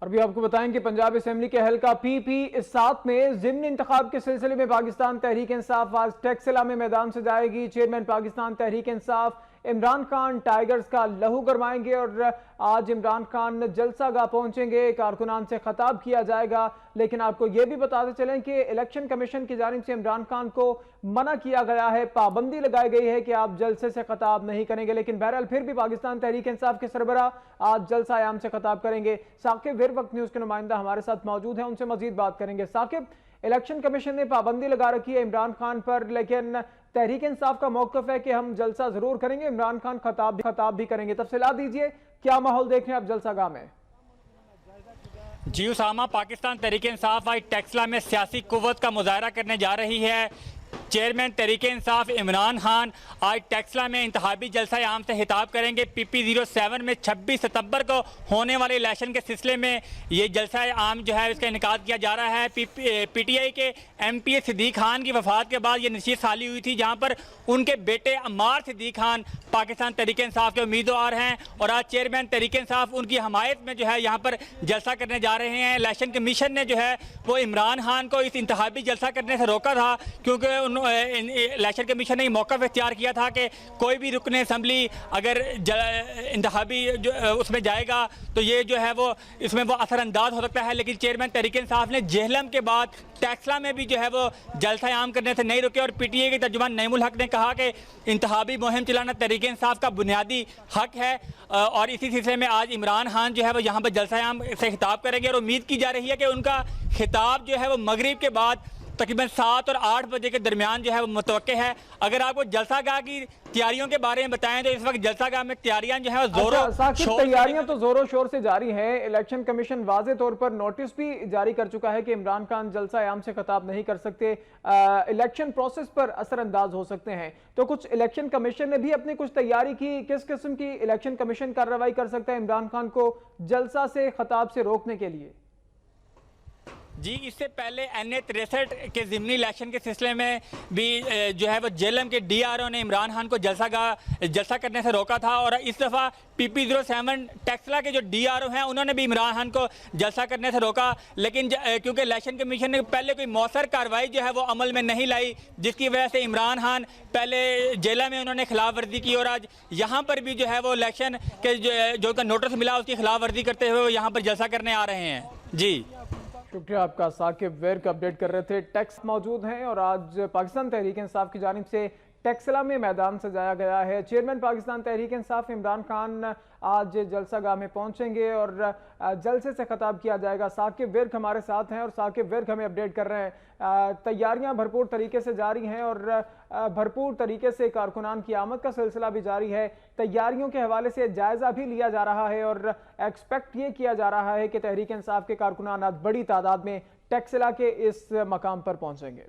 اور بھی آپ کو بتائیں کہ پنجاب اسمبلی کے حلقہ PP7 میں ضمنی انتخاب کے سلسلے میں پاکستان تحریک انصاف آج ٹیکسلا میں میدان سے جائے گی۔ چیئرمین پاکستان تحریک انصاف عمران خان ٹائیگرز کا لہو گرمائیں گے اور آج عمران خان جلسہ گاہ پہنچیں گے، کارکنان سے خطاب کیا جائے گا۔ لیکن آپ کو یہ بھی بتاتے چلیں کہ الیکشن کمیشن کی جانب سے عمران خان کو منع کیا گیا ہے، پابندی لگائی گئی ہے کہ آپ جلسے سے خطاب نہیں کریں گے، لیکن بہرحال پھر بھی پاکستان تحریک انصاف کے سربراہ آج جلسہ عام سے خطاب کریں گے۔ ثاقب وقت نیوز کے نمائندہ ہمارے ساتھ موجود ہیں، ان سے مزید بات کریں گے۔ ثاقب، الیکشن کمیشن نے پابندی لگا رکھی ہے عمران خان پر، لیکن تحریک انصاف کا موقف ہے کہ ہم جلسہ ضرور کریں گے، عمران خان خطاب بھی کریں گے۔ تفصیلات دیجئے، کیا ماحول دیکھ رہے ہیں آپ جلسہ گاہ میں؟ جی اسامہ، پاکستان تحریک انصاف آج ٹیکسلا میں سیاسی قوت کا مظاہرہ کرنے جا رہی ہے۔ چیئرمین تحریک انصاف عمران خان آج ٹیکسلا میں انتخابی جلسہ عام سے خطاب کریں گے۔ PP07 میں 26 ستمبر کو ہونے والے الیکشن کے سلسلے میں یہ جلسہ عام جو ہے اس کا انعقاد کیا جا رہا ہے۔ PTI کے MP صدیق خان کی وفات کے بعد یہ نشست حالی ہوئی تھی، جہاں پر ان کے بیٹے عمار صدیق خان پاکستان تحریک انصاف کے امیدوار ہیں، اور آج چیئرمین تحریک انصاف ان کی حمایت میں جو ہے یہاں پر جلسہ کرنے جا رہے ہیں۔ الیکشن کمیشن نے جو ہے وہ عمران خان کو اس انتخابی جلسہ کرنے سے روکا تھا، کیونکہ الیکشن کمیشن نے یہ موقف اختیار کیا تھا کہ کوئی بھی رکن اسمبلی اگر انتخابی اس میں جائے گا تو یہ جو ہے وہ اس میں وہ اثر انداز ہو سکتا ہے، لیکن چیئرمین تحریک انصاف نے جہلم کے بعد ٹیکسلا میں بھی جو ہے وہ جلسہ عام کرنے سے نہیں رکے، اور PTI کے ترجمان نعیم الحق نے کہا کہ انتخابی مہم چلانا تحریک انصاف کا بنیادی حق ہے، اور اسی سلسلے میں آج عمران خان جو ہے وہ یہاں پر جلسہ عام سے خطاب کریں گے، اور امید کی جا رہی ہے کہ ان کا خطاب جو ہے وہ مغرب کے بعد تقریباً 7 اور 8 بجے کے درمیان جو ہے وہ متوقع ہے۔ اگر آپ کو جلسہ گاہ کی تیاریوں کے بارے میں بتائیں تو اس وقت جلسہ گاہ میں تیاریاں جو ہیں تیاریاں تو زور و شور سے جاری ہیں۔ الیکشن کمیشن واضح طور پر نوٹس بھی جاری کر چکا ہے کہ عمران خان جلسہ عام سے خطاب نہیں کر سکتے، الیکشن پروسیس پر اثر انداز ہو سکتے ہیں۔ تو کچھ الیکشن کمیشن نے بھی اپنی کچھ تیاری کی، کس قسم کی الیکشن کمیشن کارروائی کر سکتا ہے عمران خان کو جلسہ سے خطاب سے روکنے کے لیے؟ جی اس سے پہلے NA63 کے ضمنی الیکشن کے سلسلے میں بھی جو ہے وہ جہلم کے DRO نے عمران خان کو جلسہ کرنے سے روکا تھا، اور اس دفعہ PP07 ٹیکسلا کے جو DRO ہیں انہوں نے بھی عمران خان کو جلسہ کرنے سے روکا، لیکن کیونکہ الیکشن کمیشن نے پہلے کوئی مؤثر کارروائی جو ہے وہ عمل میں نہیں لائی، جس کی وجہ سے عمران خان پہلے جیلہ میں انہوں نے خلاف ورزی کی، اور آج یہاں پر بھی جو ہے وہ الیکشن کے جو نوٹس ملا اس کی خلاف ورزی کرتے ہوئے وہ یہاں پر جلسہ کرنے آ رہے ہیں۔ جی شکریہ آپ کا، ثاقب ویرک اپڈیٹ کر رہے تھے۔ ٹیکس موجود ہیں اور آج پاکستان تحریک انصاف کی جانب سے ٹیکسلا میں میدان سجایا گیا ہے۔ چیئرمین پاکستان تحریک انصاف عمران خان آج جلسہ گاہ میں پہنچیں گے اور جلسے سے خطاب کیا جائے گا۔ ثاقب ویرک ہمارے ساتھ ہیں اور ثاقب ویرک ہمیں اپڈیٹ کر رہے ہیں۔ تیاریاں بھرپور طریقے سے جاری ہیں اور بھرپور طریقے سے کارکنان کی آمد کا سلسلہ بھی جاری ہے۔ تیاریوں کے حوالے سے جائزہ بھی لیا جا رہا ہے اور ایکسپیکٹ یہ کیا جا رہا ہے کہ تحریک انصاف کے کارکنان آج بڑی تعداد میں ٹیکسلا کے اس مقام پر پہنچیں گے۔